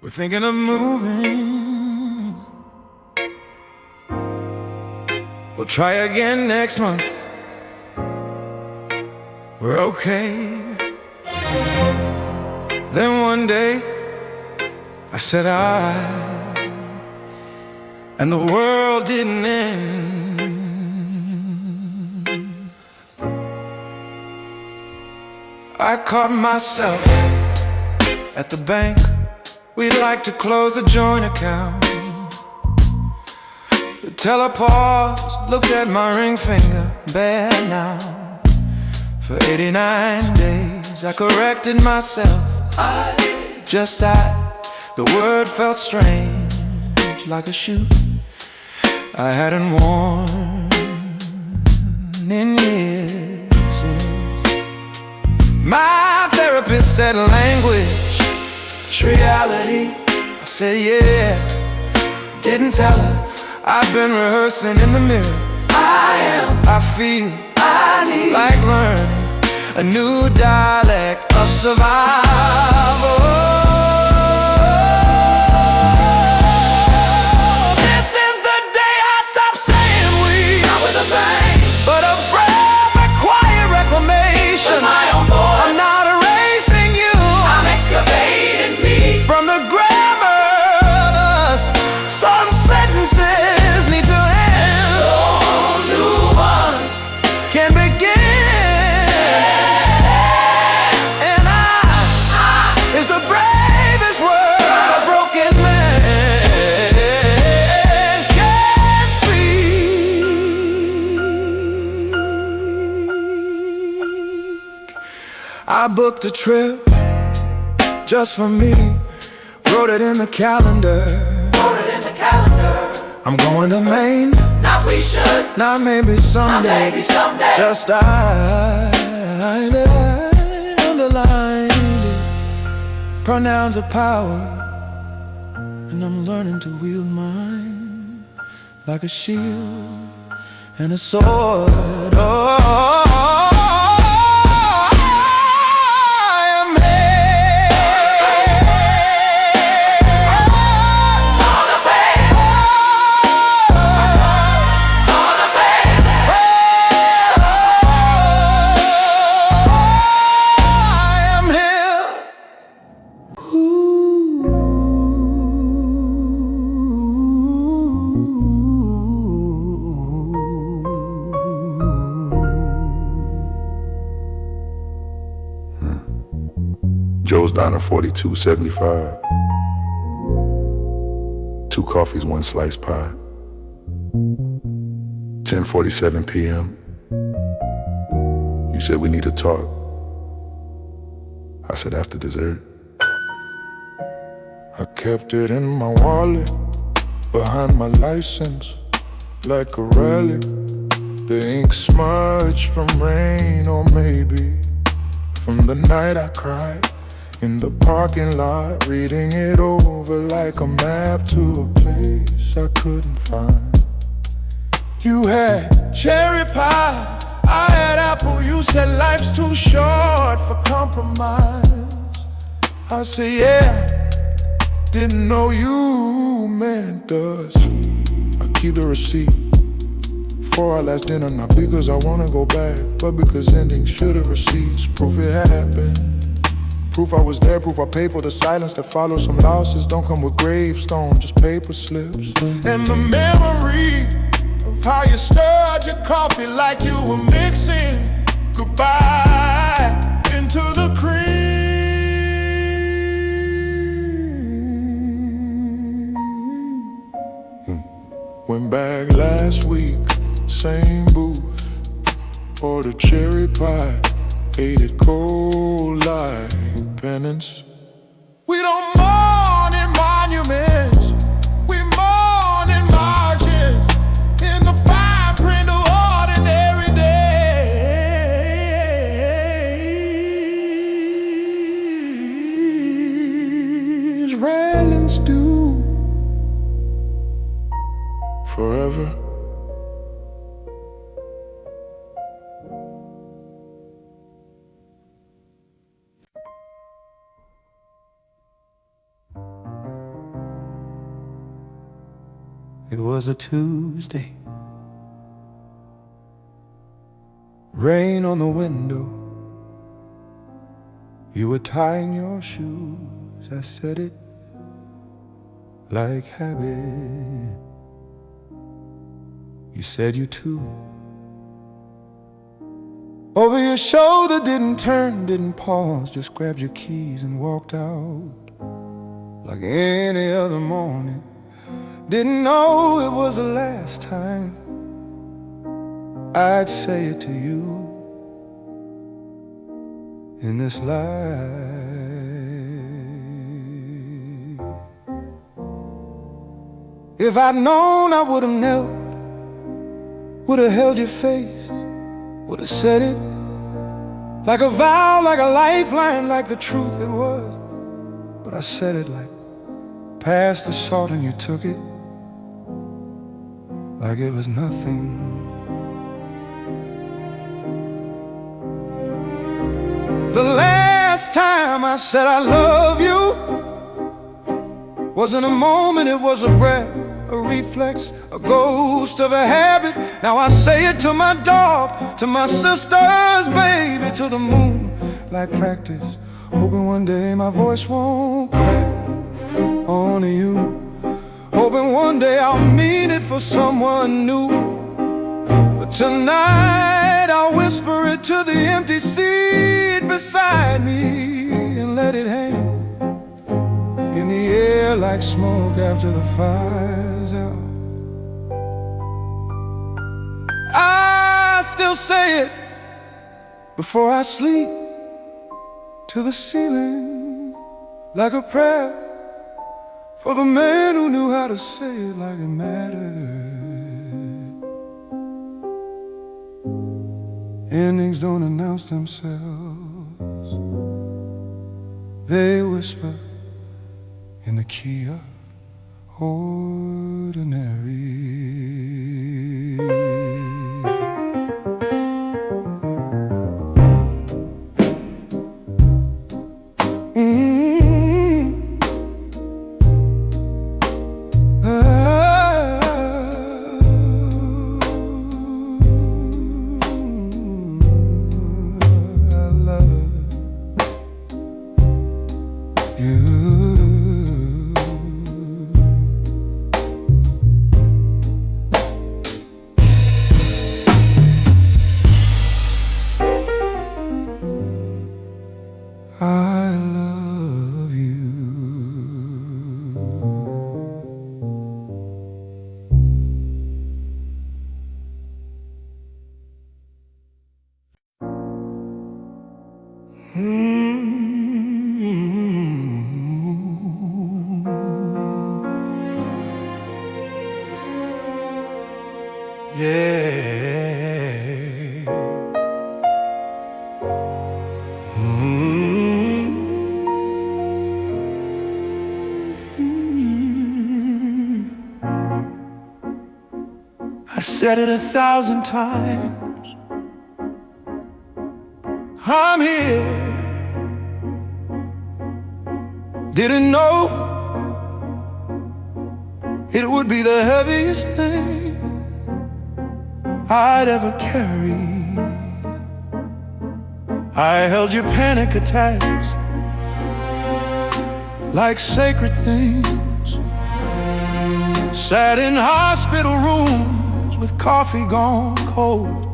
We're thinking of moving. We'll try again next month. We're okay. Then one day I said and the world didn't end. I caught myself at the bank. We'd like to close a joint account. The teller paused, looked at my ring finger, bare now. For 89 days I corrected myself. The word felt strange, like a shoe I hadn't worn in years. My therapist said language, it's reality. I said yeah, didn't tell her I've been rehearsing in the mirror. I feel I need like learning a new dialect of survival. This is the day I stop saying we, not with a bang, but a brave and quiet reclamation. With my own voice, I'm not erasing you, I'm excavating me from the grammar of us. Some sentences need to end so new ones can begin. I booked a trip just for me, wrote it in the calendar. I'm going to Maine, not we should, not maybe someday, just I underlined it. Pronouns are power, and I'm learning to wield mine like a shield and a sword. Oh, Joe's Diner 4275. 2 coffees, 1 sliced pie. 10:47 p.m. You said we need to talk. I said after dessert. I kept it in my wallet, behind my license, like a relic. The ink smudged from rain, or maybe from the night I cried in the parking lot, reading it over like a map to a place I couldn't find. You had cherry pie, I had apple. You said life's too short for compromise. I said yeah, didn't know you meant us. I keep the receipt for our last dinner, not because I wanna go back, but because endings should have receipts. Proof it happened, proof I was there, proof I paid for the silence that follows. Some losses don't come with gravestones, just paper slips. And the memory of how you stirred your coffee like you were mixing goodbye into the cream. Went back last week, same booth, ordered cherry pie, ate it cold like penance. We don't mourn in monuments, we mourn in margins, in the fine print of ordinary days. Railings do forever. It was a Tuesday. Rain on the window. You were tying your shoes. I said it like habit. You said you too. Over your shoulder, didn't turn, didn't pause, just grabbed your keys and walked out like any other morning. Didn't know it was the last time I'd say it to you in this life. If I'd known, I would've knelt, would've held your face, would've said it like a vow, like a lifeline, like the truth it was. But I said it like past the salt and you took it like it was nothing. The last time I said I love you wasn't a moment, it was a breath, a reflex, a ghost of a habit. Now I say it to my dog, to my sisters, baby, to the moon, like practice, hoping one day my voice won't crack onto you. Hoping one day I'll mean it for someone new. But tonight I'll whisper it to the empty seat beside me and let it hang in the air like smoke after the fire's out. I still say it before I sleep to the ceiling like a prayer for the man who knew how to say it like it mattered. Endings don't announce themselves, they whisper in the key of ordinary. I love you. I said it 1,000 times. I'm here. Didn't know it would be the heaviest thing I'd ever carry. I held your panic attacks like sacred things. Sat in hospital rooms with coffee gone cold.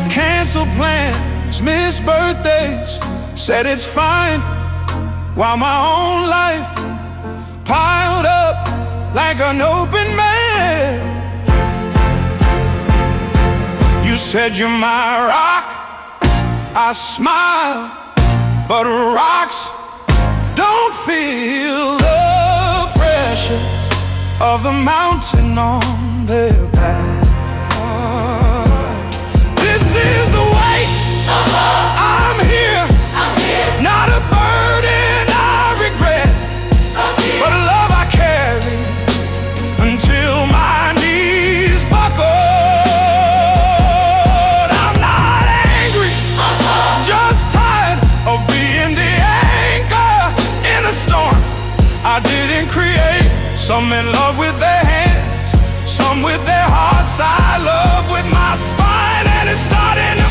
Canceled plans, missed birthdays, said it's fine, while my own life piled up like an open mail. You said you're my rock, I smile, but rocks don't feel the pressure of the mountain on their back. This is the weight of love. I'm here, not a burden I regret, but a love I carry until my knees buckled. I'm not angry, just tired of being the anchor in a storm I didn't Some in love with their hands, some with their hearts. I love with my spine, and it's starting to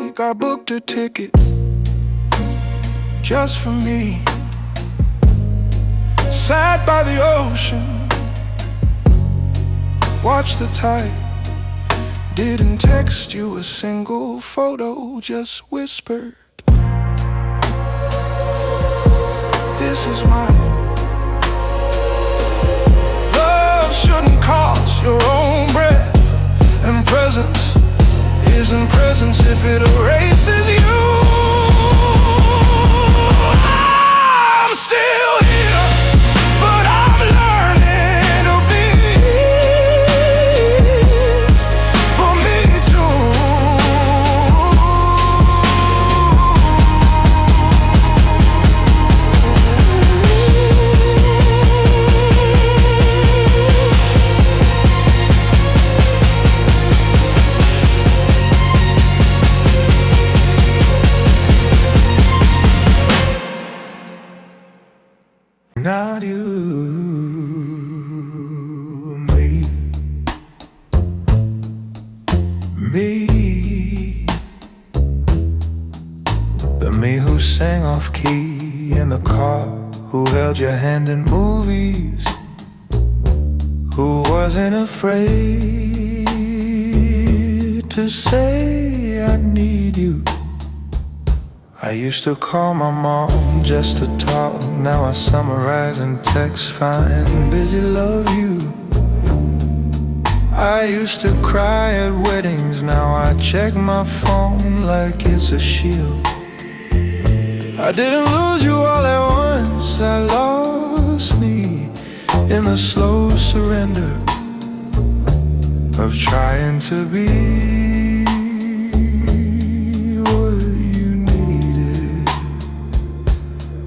break. I booked a ticket just for me, sat by the ocean, watched the tide. Didn't text you a single photo, just whispered, this is mine. Love shouldn't cost your own breath, and presence isn't presence if it erases you. I'm still here, but I'm learning to be for me too. Not you, me, me. The me who sang off key in the car, who held your hand in movies, who wasn't afraid to say I need you. I used to call my mom just to talk. Now I summarize and text, fine, busy, love you. I used to cry at weddings. Now I check my phone like it's a shield. I didn't lose you all at once. I lost me in the slow surrender of trying to be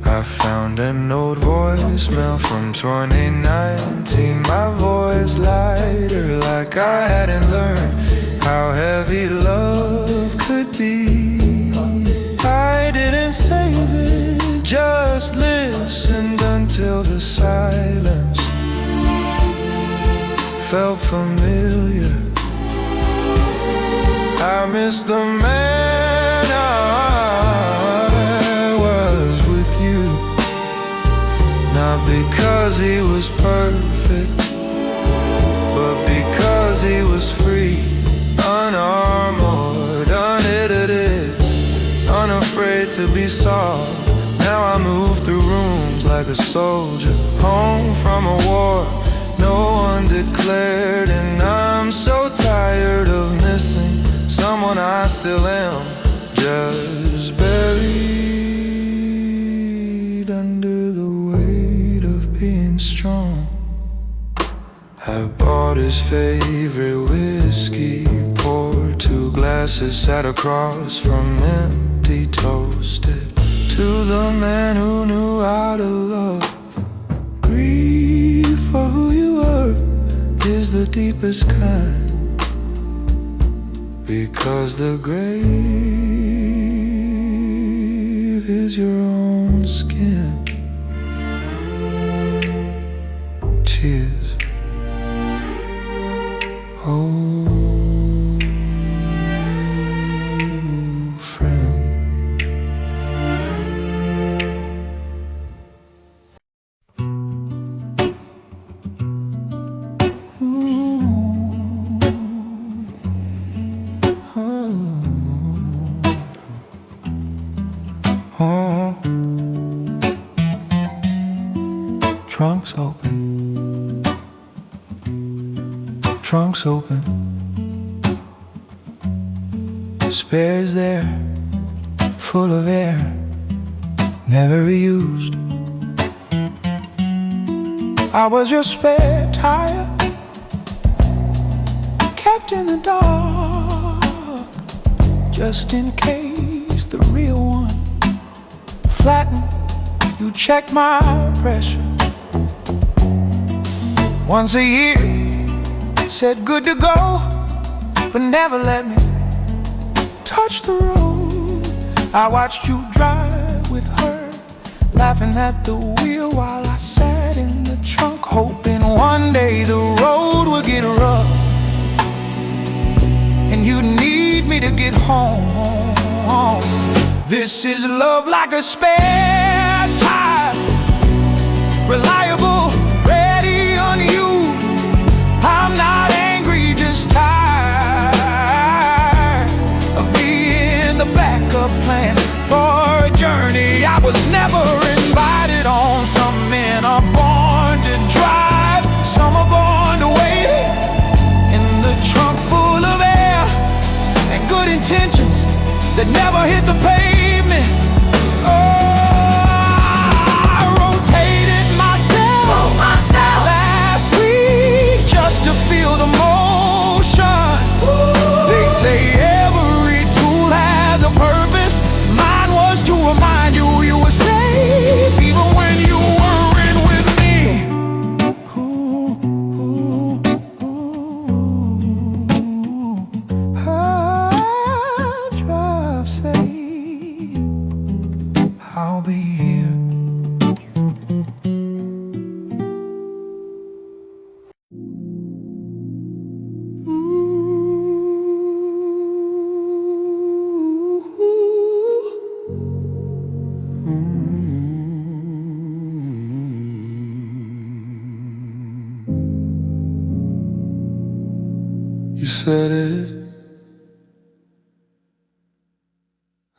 I found an old voicemail from 2019. My voice lighter, like I hadn't learned how heavy love could be. I didn't save it, just listened until the silence felt familiar. I miss the man I was with you. Not because he was perfect, but because he was free, unarmored, unedited, unafraid to be soft. Now I move through rooms like a soldier, home from a war no one declared. And I'm so tired of missing someone I still am, just buried under the weight of being strong. I bought his favorite whiskey, poured 2 glasses, sat across from empty, toasted to the man who knew how to love. Grieve for who you were is the deepest kind, because the grave is your own skin. Cheers. Oh, friend. Trunks open, trunks open, spares there, full of air, never reused. I was your spare tire, kept in the dark, just in case the real one flattened. You check my pressure once a year, said good to go, but never let me touch the road I watched you drive with her, laughing at the wheel while I sat in the trunk, hoping one day the road would get rough and you'd need me to get home. This is love like a spare tire, reliable, ready on you. I'm not angry, just tired of being the backup plan for a journey I was never invited on. Some men are born to drive, some are born to wait in the trunk full of air and good intentions that never hit the pavement. Oh, I rotated myself last week just to feel the motion. They say every tool has a purpose. Mine was to remind you you were safe even when you weren't with me. Ooh, I drive safe, I'll be here. You said it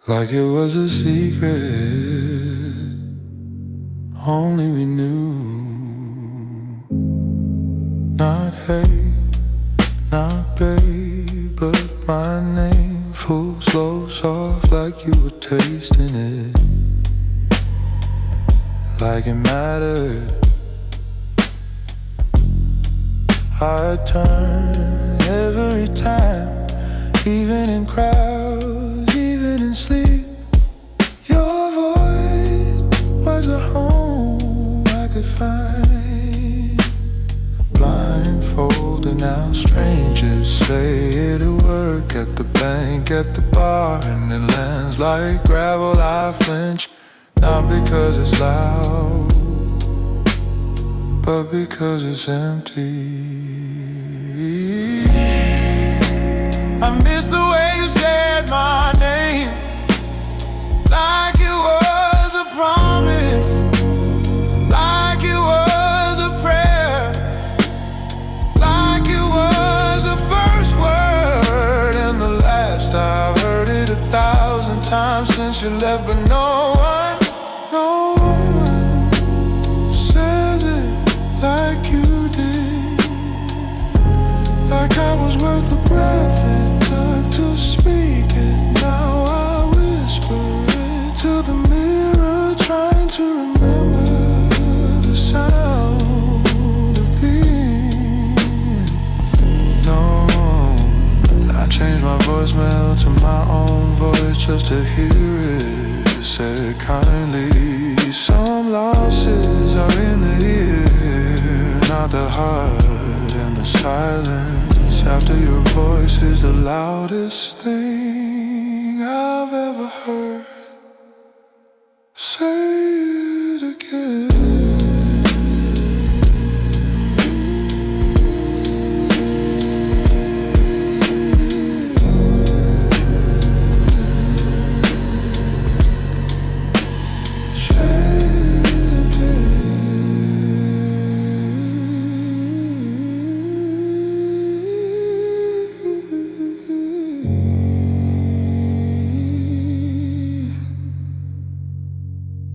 like it was a secret, only we knew. Not hey, not babe, but my name, full, slow, soft, like you were tasting it, like it mattered. I turn every time, even in crowds, even in sleep. Your voice was a home I could find. Blindfolded now, strangers say it'll work at the bank, at the bar, and it lands like gravel. I flinch, not because it's loud, but because it's empty. I miss the way you said my name, like it was a promise, like it was a prayer, like it was the first word and the last. I've heard it 1,000 times since you left, but no one says it like you did, like I was worth the breath it took to speak it. Now I whisper it to the mirror, trying to remember the sound of being. No, I changed my voicemail to my own voice just to hear it said kindly. Some losses are in the ear, not the heart, and the silence after your voice is the loudest thing I've ever heard. Say it again.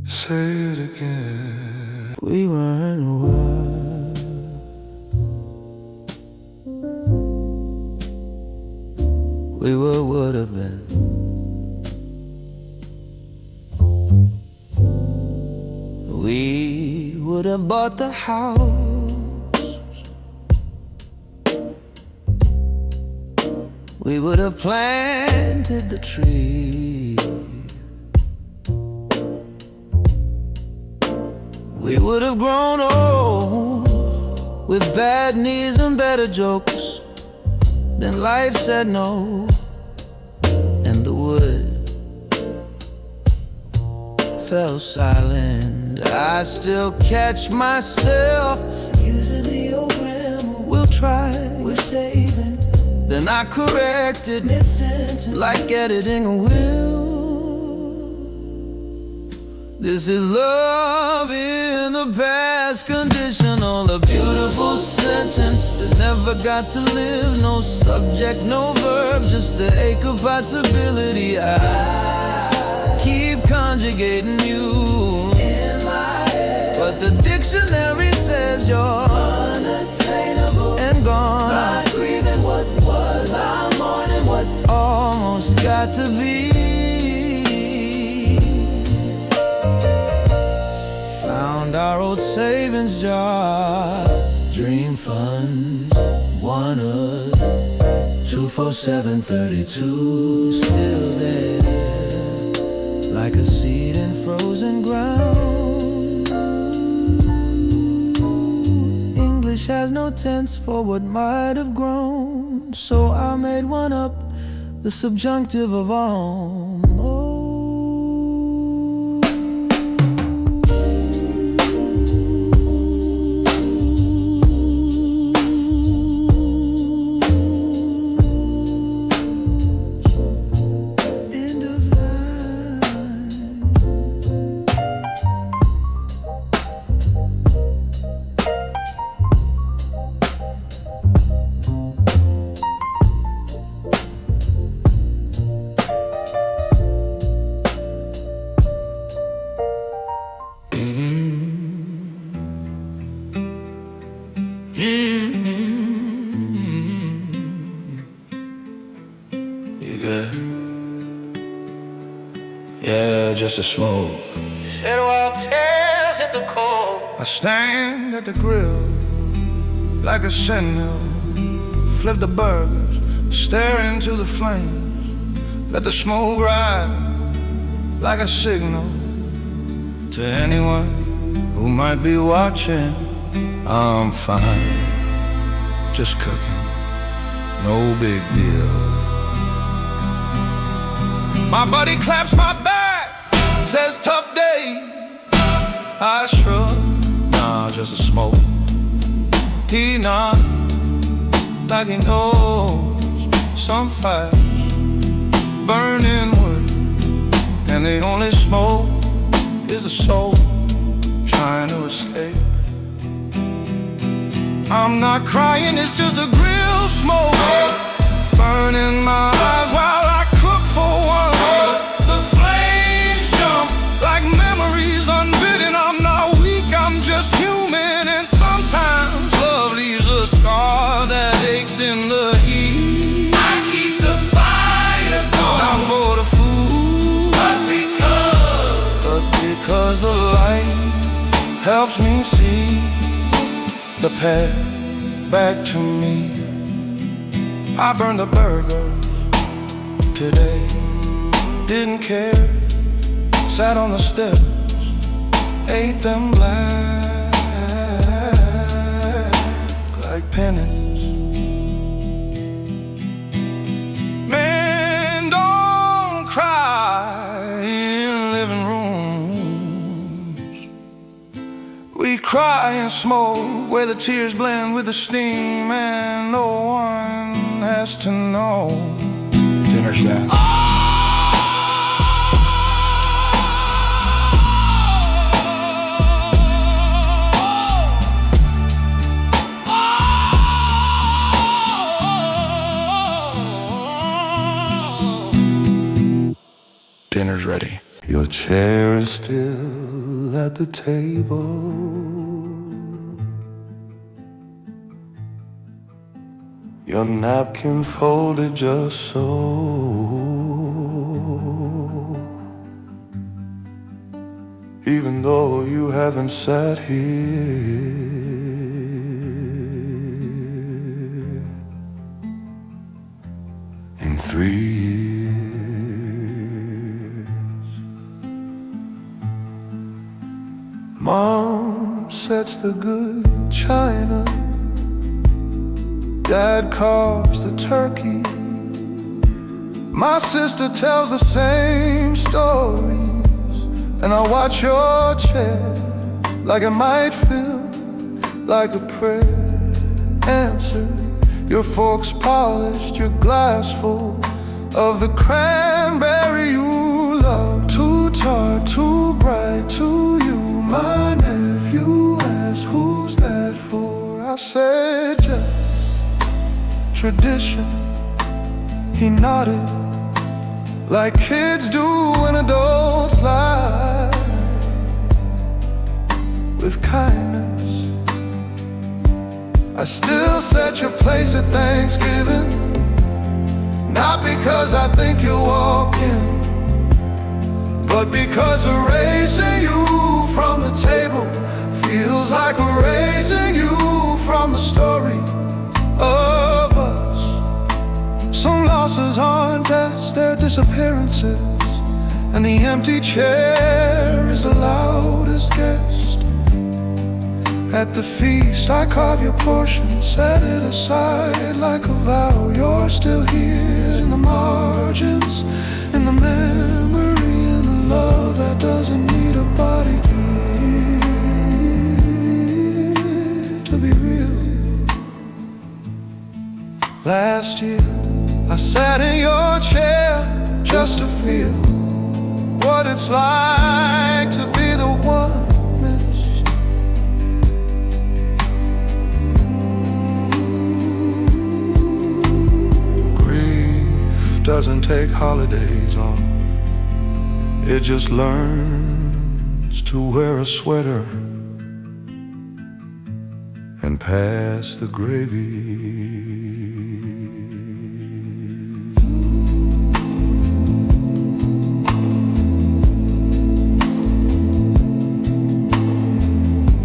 Say it again. We weren't what we would have been. We would have bought the house, we would have planted the tree, we would have grown old with bad knees and better jokes. Then life said no, and the wood fell silent. I still catch myself using the old grammar. We'll try, we're saving. Then I corrected mid-sentence, like editing a will. This is love in the past, conditional, a beautiful sentence that never got to live. No subject, no verb, just the ache of possibility. I keep conjugating you in my head, but the dictionary says you're unattainable and gone. Not grieving what was, I'm mourning what almost got to be. Found our old savings jar, dream funds, 1 24732, still there, like a seed in frozen ground. English has no tense for what might have grown, so I made one up, the subjunctive of on. You good? Yeah, just a smoke. Said while tears hit the cold, I stand at the grill like a sentinel, flip the burgers, stare into the flames, let the smoke ride like a signal to anyone who might be watching. I'm fine, just cooking, no big deal. My buddy claps my back, says tough day. I shrug, nah, just a smoke. He nods like he knows some fires burn inward, and the only smoke is the soul trying to escape. I'm not crying, it's just the grill smoke burning my eyes while I cook for one. The flames jump like memories unbidden. I'm not weak, I'm just human, and sometimes love leaves a scar that aches in the heat. I keep the fire going, Not for the food, but because the light helps me see the path back to me. I burned the burger today, didn't care, sat on the steps, ate them black like pennies. Man, don't cry in living rooms. We cry and smoke where the tears blend with the steam, and no one has to know. Dinner's down. Dinner's ready. Your chair is still at the table. Your napkin folded just so. Even though you haven't sat here in 3 years. Mom sets the good china, Dad carves the turkey. My sister tells the same stories And I watch your chair like it might feel like a prayer answered. Your fork's polished, your glass full of the cranberry you love. Too tart, too bright, to you, my nephew asked, who's that for? I said, just tradition. He nodded like kids do when adults lie with kindness. I still set your place at Thanksgiving, not because I think you'll walk in, but because erasing you from the table feels like erasing you from the story of us. Some losses aren't deaths, they're disappearances, and the empty chair is the loudest guest. At the feast, I carve your portion, set it aside like a vow. You're still here in the margins, in the memory, in the love that doesn't need a body to be real. Last year, I sat in your chair just to feel what it's like to be the one missed. Doesn't take holidays off. It just learns to wear a sweater and pass the gravy.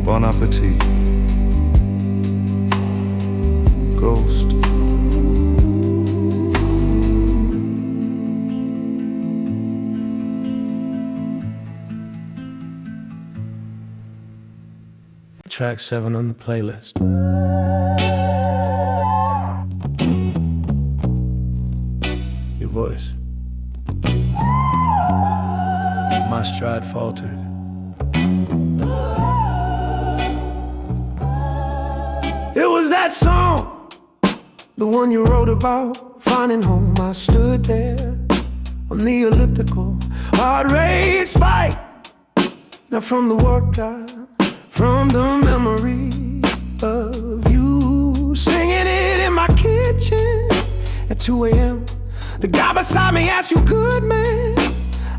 Bon appetit. Ghost. Track 7 on the playlist. Your voice. My stride faltered. It was that song, the one you wrote about, finding home. I stood there on the elliptical, heart rate spike. Now from the workout, from the memory of you singing it in my kitchen at 2 a.m. The guy beside me asked, you good, man?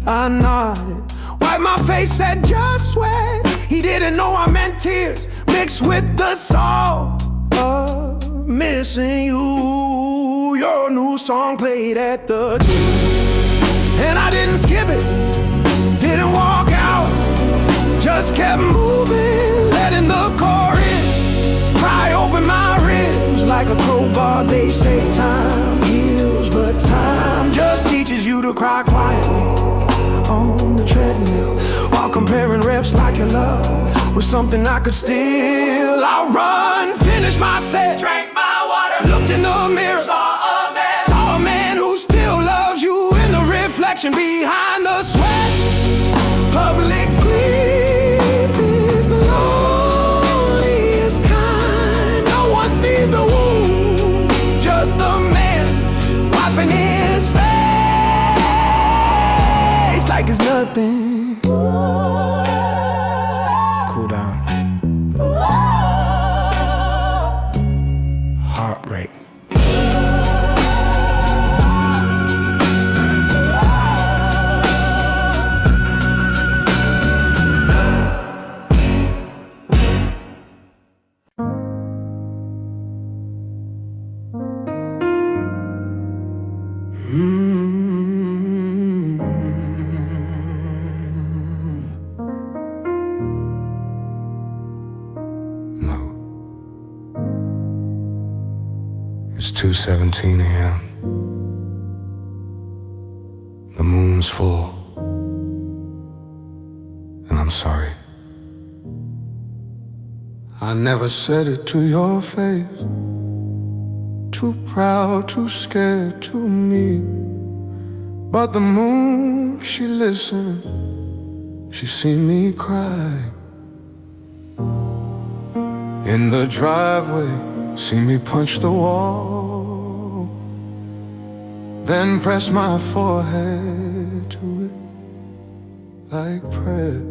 I nodded, wiped my face, said just sweat. He didn't know I meant tears mixed with the salt of missing you. Your new song played at the gym, and I didn't skip it, didn't walk out, just kept moving, letting the chorus pry open my ribs like a crowbar. They say time heals, but time just teaches you to cry quietly on the treadmill, while comparing reps like your love with something I could steal. I run, finish my set, drank my water, looked in the mirror, saw a man who still loves you in the reflection behind the sweat. Public grief is the loneliest kind. No one sees the wound, just the man wiping his face like it's nothing. Cool down. Heartbreak. No. It's 2:17 a.m. The moon's full, and I'm sorry. I never said it to your face. Too proud, too scared to meet. But the moon, she listened She seen me cry in the driveway, seen me punch the wall, then press my forehead to it like prayer.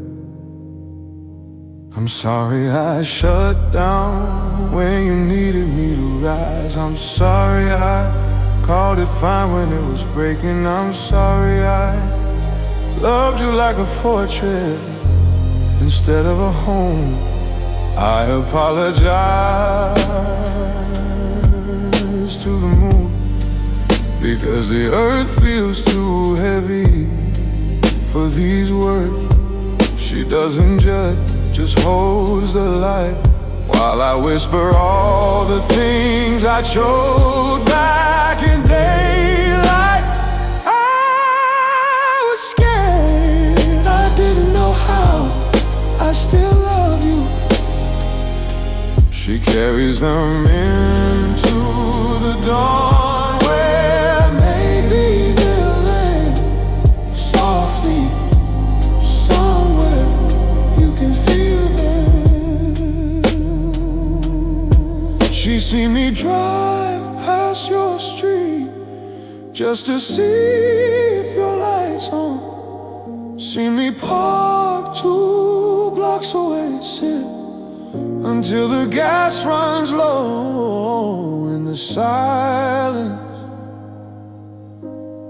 I'm sorry I shut down when you needed me to rise. I'm sorry I called it fine when it was breaking. I'm sorry I loved you like a fortress instead of a home. I apologize to the moon because the earth feels too heavy for these words. She doesn't judge, just holds the light while I whisper all the things I choked back in daylight. I was scared, I didn't know how. I still love you. She carries them into the dawn where maybe they'll land softly somewhere you can feel them. She seen me drive past your street just to see if your light's on. Seen me park 2 blocks away, sit until the gas runs low and the silence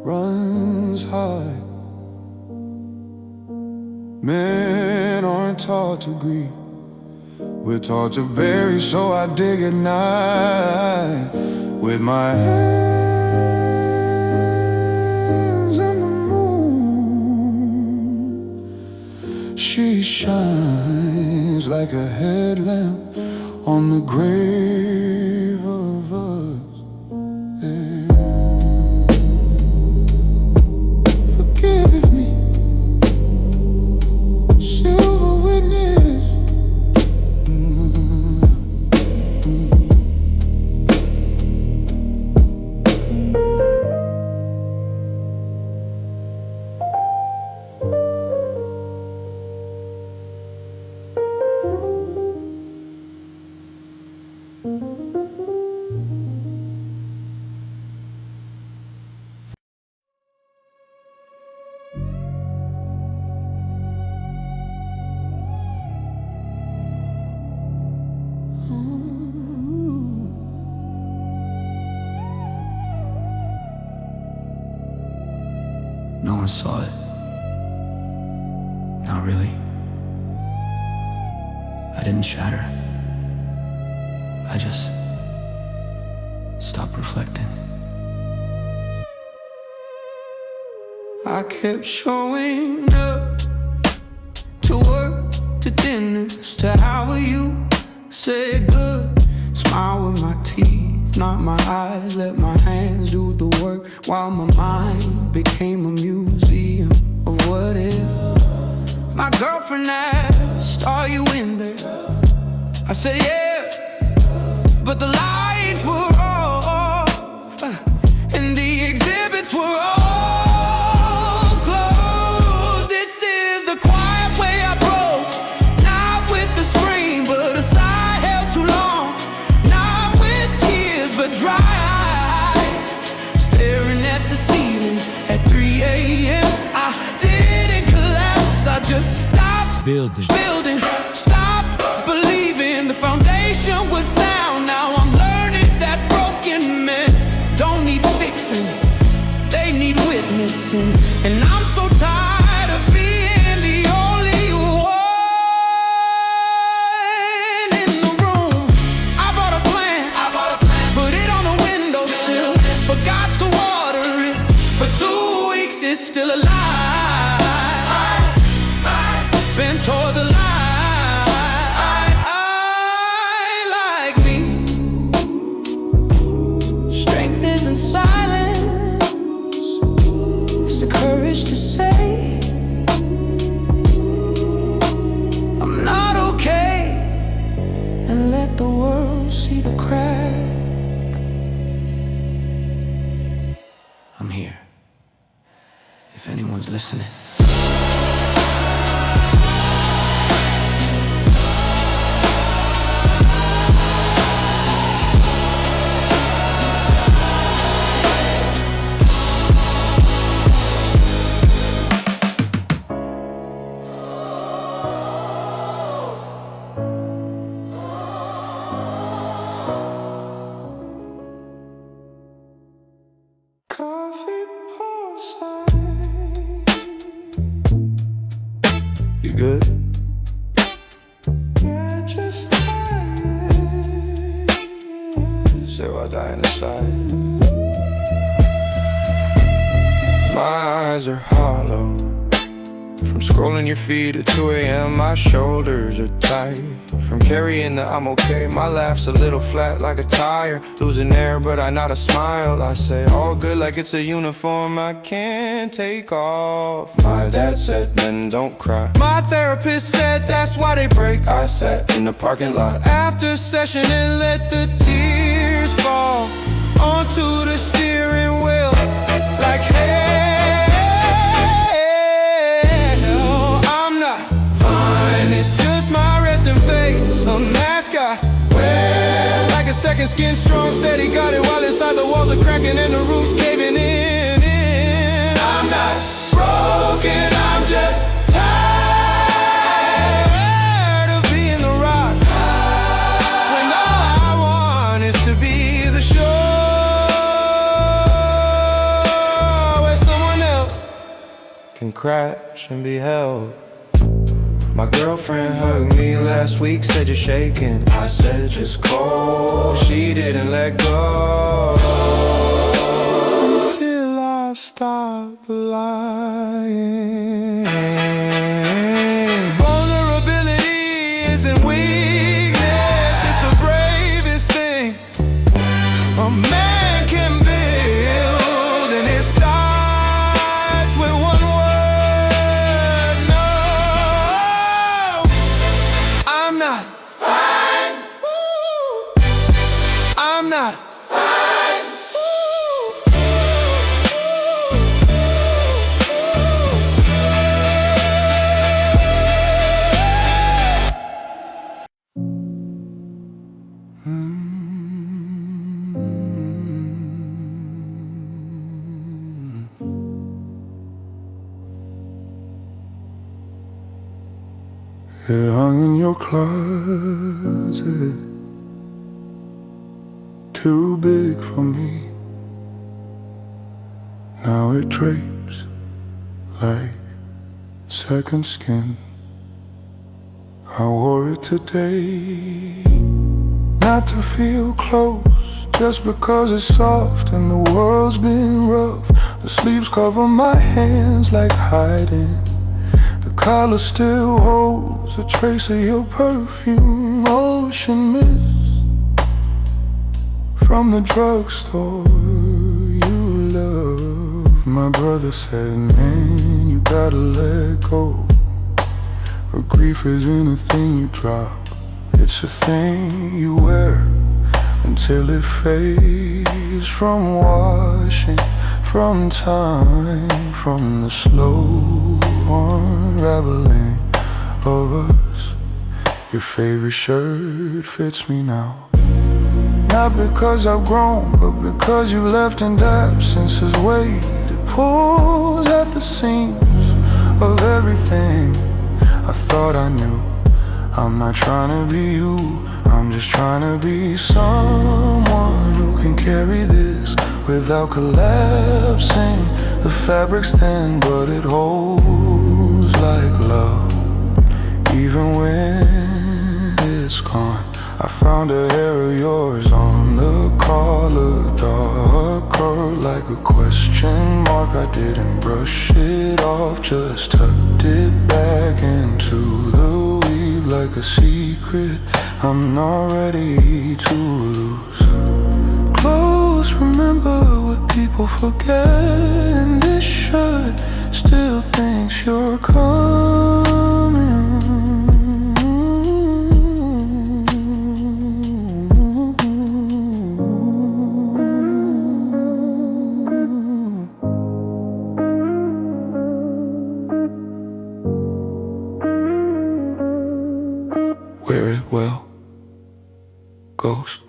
runs high. Men aren't taught to grieve, we're taught to bury, so I dig at night with my hands on the moon. She shines like a headlamp on the grave of us. Forgive me, silver witness. No one saw it. Not really. I didn't shatter. I just stopped reflecting. I kept showing up to work, to dinners, to how are you? Say good, smile with my teeth, not my eyes. Let my hands do the work while my mind became a museum of what if. My girlfriend asked, are you in there? I said yeah, but the lights were off and the exhibits were all closed. This is the quiet way I broke, not with the scream, but a sigh held too long, not with tears, but dry eyes, staring at the ceiling at 3 a.m. I didn't collapse, I just stopped building, stopped believing the foundation was sound. Now I'm learning that broken men don't need fixing, they need witnessing. And I'm so tired of being the only one in the room. I bought a plant, put it on the windowsill, forgot to water it. For 2 weeks it's still alive. Been toward the line. Like me, strength isn't silence, it's the courage to say I'm not okay, and let the world see the crack. I'm here, if anyone's listening. say while dying inside. My eyes are hollow from scrolling your feed at 2 a.m. My shoulders are tight from carrying the I'm okay. My laugh's a little flat like a tire, losing air but I nod a smile. I say all good like it's a uniform I can't take off. My dad said men don't cry. My therapist said that's why they break. I sat in the parking lot after session and let the tears fall onto the steering wheel like hey. It's just my resting face, a mask I wear like a second skin, strong, steady, got it while inside the walls are cracking and the roof's caving in. I'm not broken, I'm just tired of being the rock when all I want is to be the shore where someone else can crash and be held. My girlfriend hugged me last week, said you're shaking. I said just cold, she didn't let go until I stopped lying. Vulnerability isn't weakness, it's the bravest thing a man can build, and it starts with one word, no. I'm not fine. I'm not fine. It hung in your closet, too big for me. Now it drapes like second skin. I wore it today, not to feel close, just because it's soft and the world's been rough. The sleeves cover my hands like hiding. The collar still holds a trace of your perfume. Ocean mist from the drugstore you love. My brother said, man, you gotta let go. But grief isn't a thing you drop, it's a thing you wear until it fades from washing, from time, from the slow unraveling of us. Your favorite shirt fits me now, not because I've grown, but because you left and absence is weight. It pulls at the seams of everything I thought I knew. I'm not trying to be you, I'm just trying to be someone who can carry this without collapsing. The fabric's thin, but it holds like love, even when it's gone. I found a hair of yours on the collar, darker like a question mark. I didn't brush it off, just tucked it back into the weave like a secret I'm not ready to lose. Close, remember what people forget, and this shirt still thinks you're coming. Where it well goes.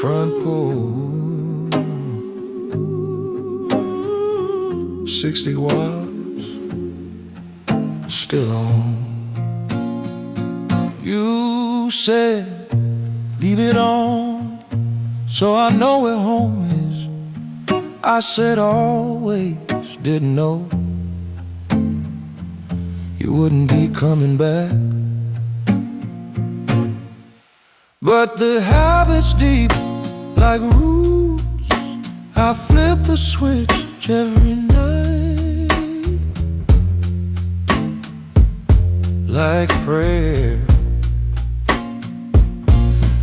Front porch, 60 watts, still on. You said, leave it on, so I know where home is. I said always, didn't know you wouldn't be coming back. But the habit's deep like roots. I flip the switch every night, like prayer.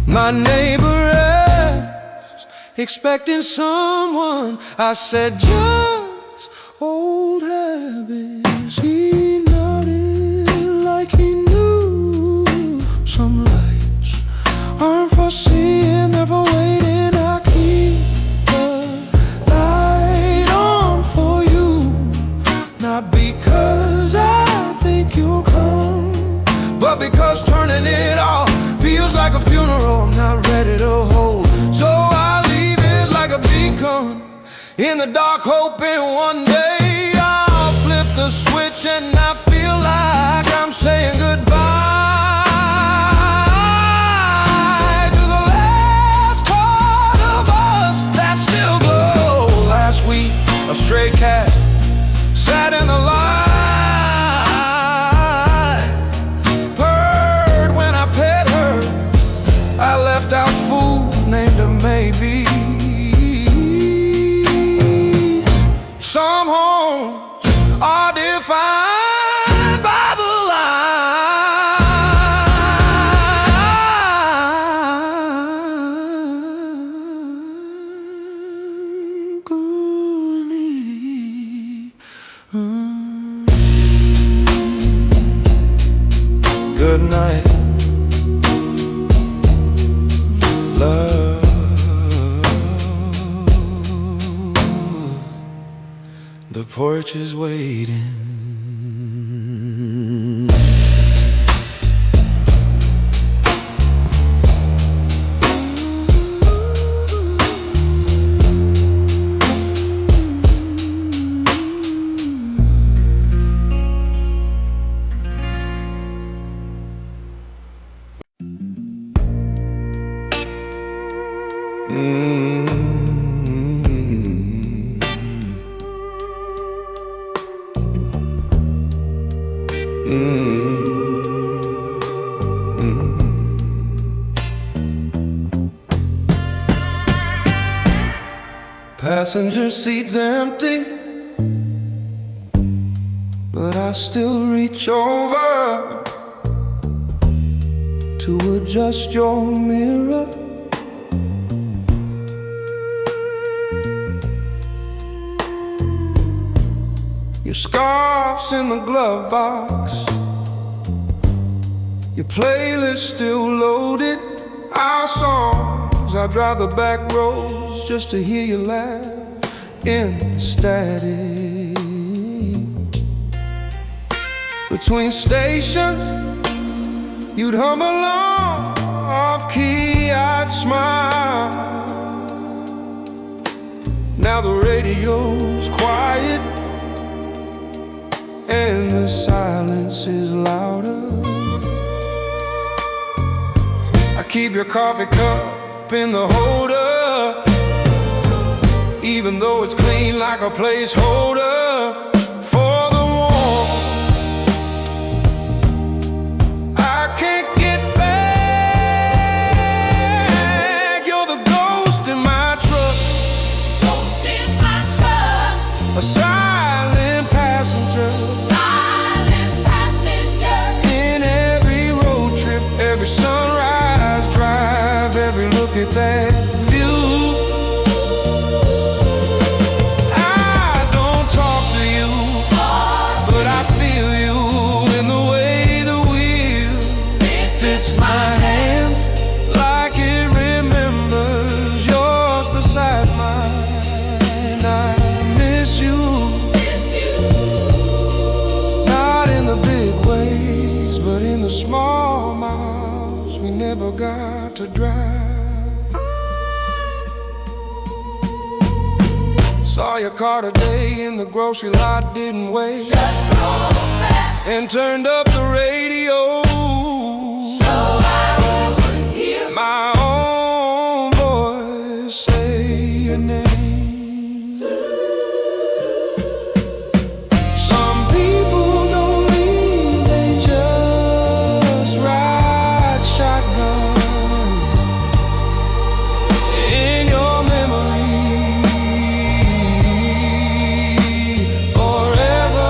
My neighbor asked, expecting someone. I said just old habits. He nodded like he knew some lights aren't for seeing, they're for waiting. I keep the light on for you, not because I think you'll come, but because turning it off feels like a funeral I'm not ready to hold. So I leave it like a beacon in the dark, hoping one day I'll flip the switch and I feel like I'm saying goodbye to the last part of us that still glow. Last week, a stray cat sat in the light, purred when I pet her. I left out food, named her maybe. Some homes are defined by the line. Good night, love. The porch is waiting. Passenger seat's empty, but I still reach over to adjust your mirror. Your scarf's in the glove box, your playlist still loaded. Our songs, I drive the back roads just to hear you laugh in static. Between stations, you'd hum along, off key I'd smile. Now the radio's quiet and the silence is louder. I keep your coffee cup in the holder, even though it's clean like a placeholder for the warmth. I can't get back. You're the ghost in my truck, Ghost in my truck, a silent passenger, silent passenger. in every road trip, every sunrise drive, every look at that view. I don't talk to you, but I feel you in the way the wheel fits my hands, like it remembers yours beside mine. I miss you, not in the big never got to drive. Saw your car today in the grocery lot, didn't wait. Just drove fast and turned up the radio so I wouldn't hear my own voice say your name. Some people don't leave, they just ride shotgun in your memory forever.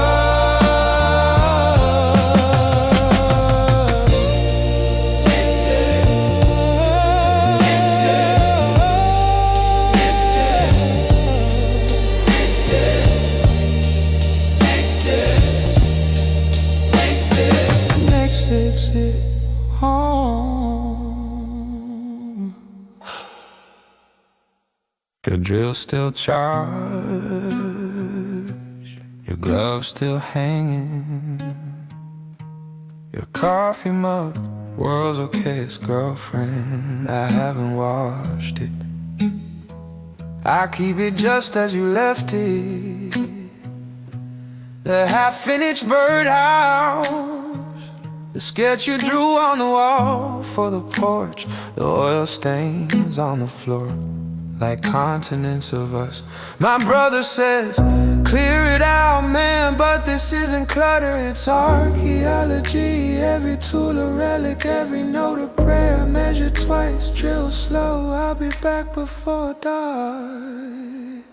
Next exit home. Your drill still charged, your gloves still hanging, your coffee mug, world's okayest girlfriend. I haven't washed it, I keep it just as you left it. The half-finished birdhouse, the sketch you drew on the wall for the porch, the oil stains on the floor like continents of us. My brother says, clear it out, man, but this isn't clutter, it's archaeology. Every tool a relic, every note a prayer, measure twice, drill slow, I'll be back before dark.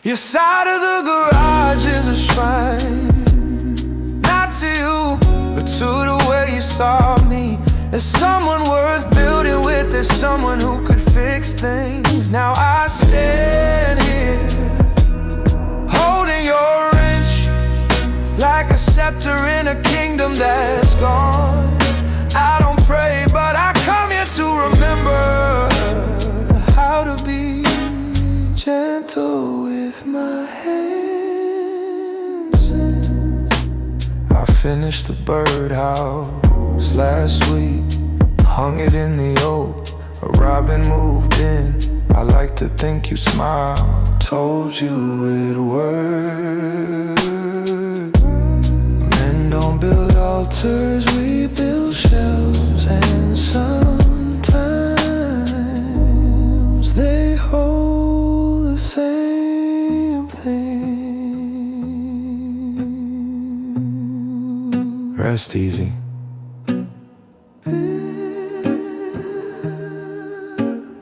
Your side of the garage is a shrine, not to you, but to the way you saw me. There's someone worth building with, there's someone who could fix things. Now I stand here, holding your wrench, like a scepter in a kingdom that's gone. I don't pray, but I come here to remember how to be gentle with my hands. I finished the birdhouse last week, hung it in the oak, a robin moved in. I like to think you smiled, told you it worked. Men don't build altars, we build shelves, and sometimes they hold the same thing. Rest easy.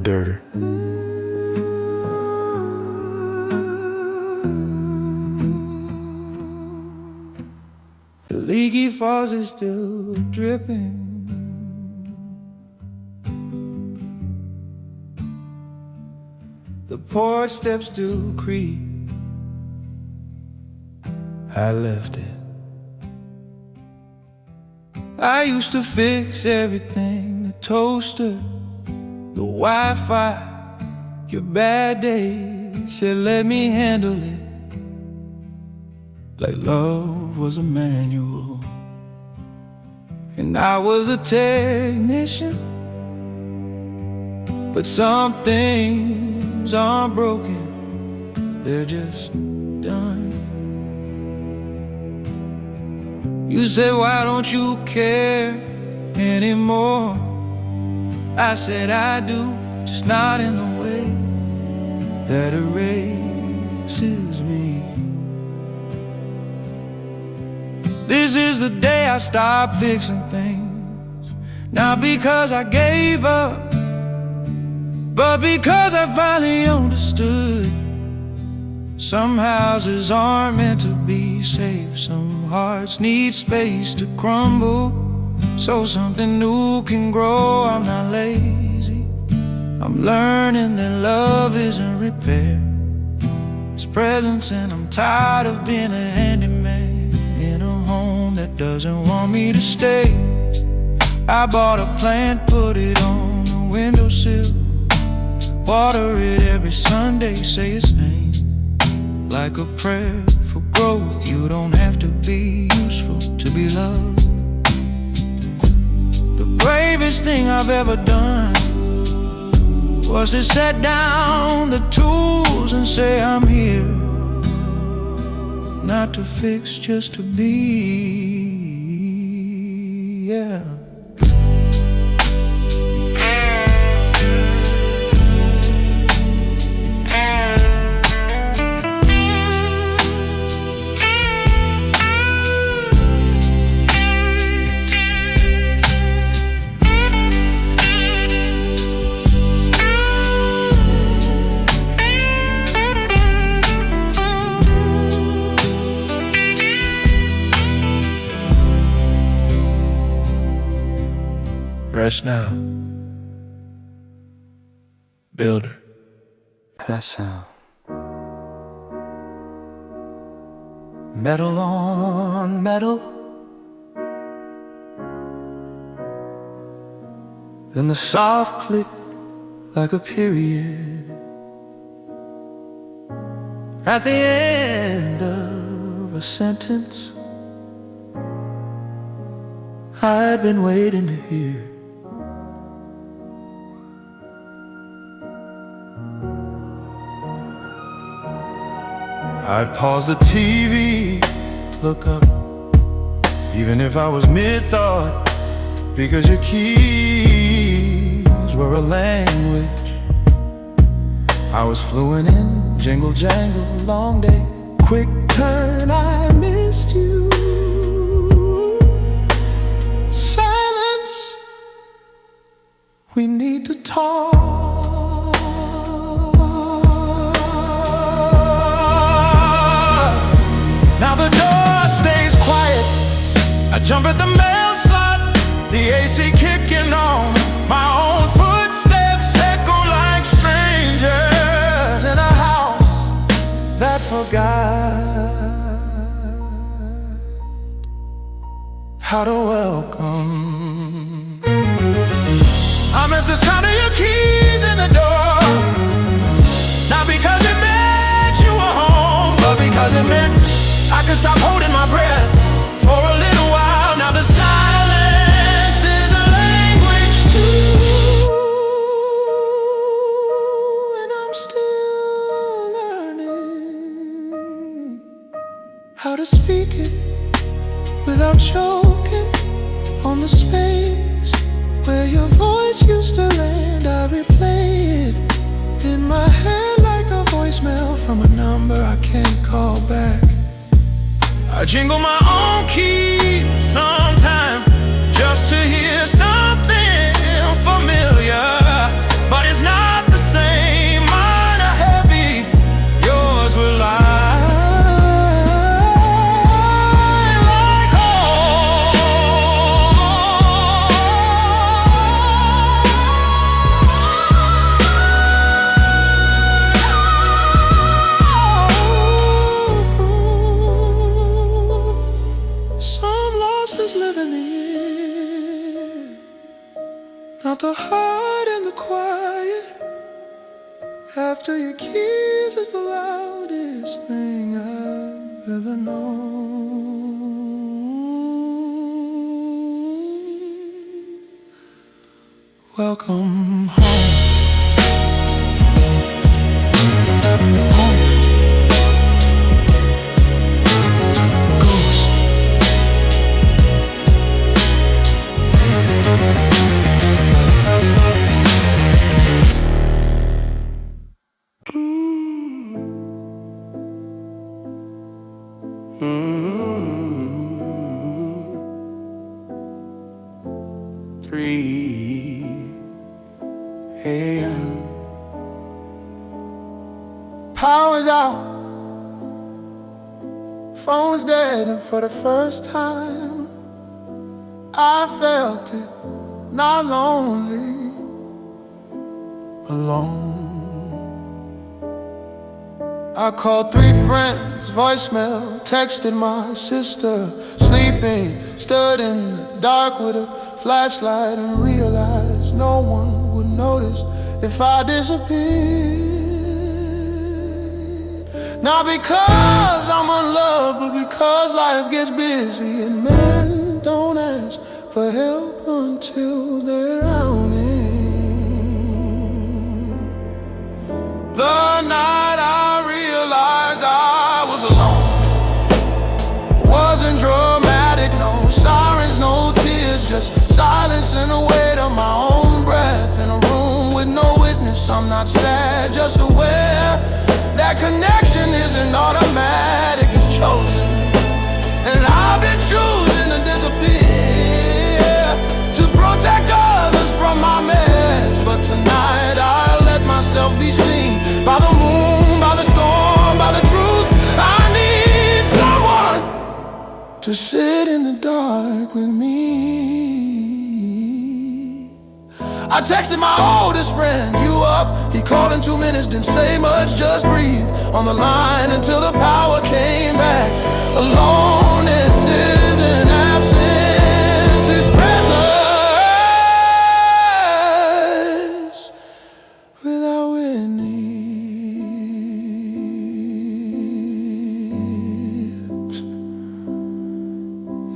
Dirter. The leaky faucet still dripping. The porch steps still creak. I left it. I used to fix everything, the toaster, the Wi-Fi, your bad days, said let me handle it, like love was a manual. And I was a technician, but some things aren't broken, they're just done. You said, why don't you care anymore? I said I do, just not in the way that erases me. This is the day I stopped fixing things, not because I gave up, but because I finally understood. Some houses aren't meant to be safe, some hearts need space to crumble, so something new can grow. I'm not lazy, I'm learning that love isn't repair, it's presence. And I'm tired of being a handyman in a home that doesn't want me to stay. I bought a plant, put it on the windowsill, water it every Sunday, say its name like a prayer for growth. You don't have to be useful to be loved. The bravest thing I I've ever done was to set down the tools and say I'm here, not to fix, just to be, yeah. Rest now, builder. That sound. Metal on metal. Then the soft click like a period at the end of a sentence I'd been waiting to hear. I'd pause the TV, look up, even if I was mid-thought, because your keys were a language I was fluent in. Jingle jangle, long day, quick turn, I missed you. Silence, we need to talk. Now the door stays quiet, I jump at the mail slot, the AC kicking on, my own footsteps echo like strangers in a house that forgot how to welcome. I miss the sound of your keys in the door, not because it meant you were home, but because it meant I could stop holding my breath for a little while. Now the silence is a language too, and I'm still learning how to speak it without choking on the space where your voice used to land. I replay it in my head like a voicemail from a number I can't call back. I jingle my own keys sometime just to hear something familiar, but it's not the same. Mine are heavy, yours were light like some losses live in the air, not the heart and the quiet. After your keys is the loudest thing I've ever known. Welcome home. Home. Ghost. Power's out, phone's dead, and for the first time I felt it, not lonely, alone. I called 3 friends, voicemail, texted my sister, sleeping, stood in the dark with a flashlight and realized no one would notice if I disappeared. Not because I'm unloved, but because life gets busy and men don't ask for help until they're out. the night I realized I was alone. Wasn't dramatic, no sirens, no tears, just silence and the weight of my own breath. In a room with no witness, I'm not sad, just aware that connection isn't automatic, it's chosen. And I've been choosing to disappear, to protect others from my mess. But tonight I'll let myself be seen by the moon, by the storm, by the truth. I need someone to sit in the dark with me. I texted my oldest friend, you up? He called in 2 minutes, didn't say much, just breathe on the line until the power came back. Aloneness isn't absence, it's presence without witness.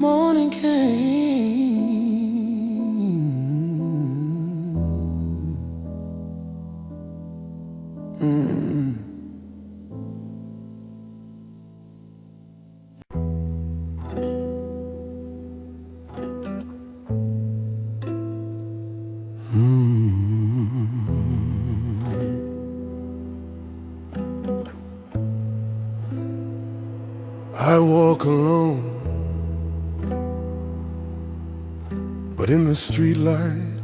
Morning came. I walk alone, but in the streetlight,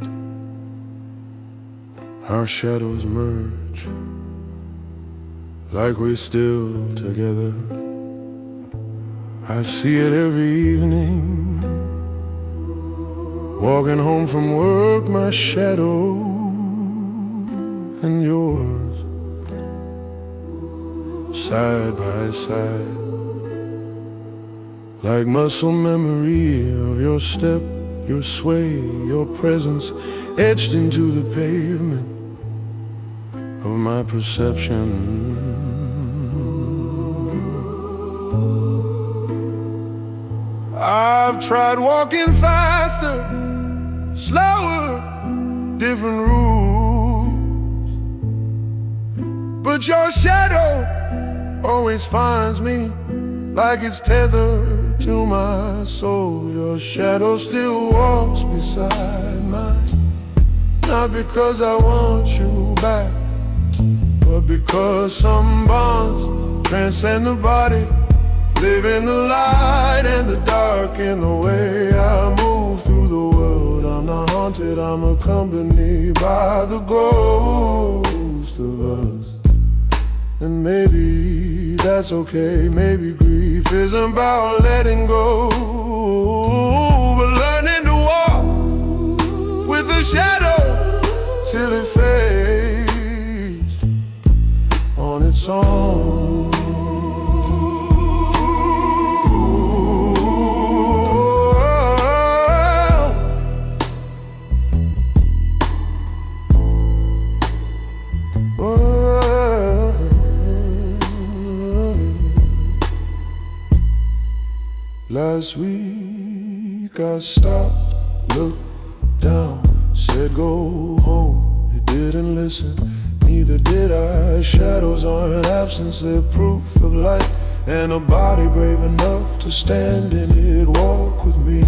our shadows merge, like we're still together. I see it every evening, walking home from work, my shadow and yours, side by side. Like muscle memory of your step, your sway, your presence etched into the pavement of my perception. I've tried walking faster, slower, different rules, but your shadow always finds me like it's tethered to my soul. Your shadow still walks beside mine, not because I want you back, but because some bonds transcend the body, live in the light and the dark. In the way I move through the world, I'm not haunted, I'm accompanied by the ghost of us. And maybe that's okay, maybe grief isn't about letting go, but learning to walk with the shadow till it fades on its own. Last week I stopped, looked down, said go home. You didn't listen, neither did I. Shadows aren't absence, they're proof of light, and a body brave enough to stand in it. Walk with me.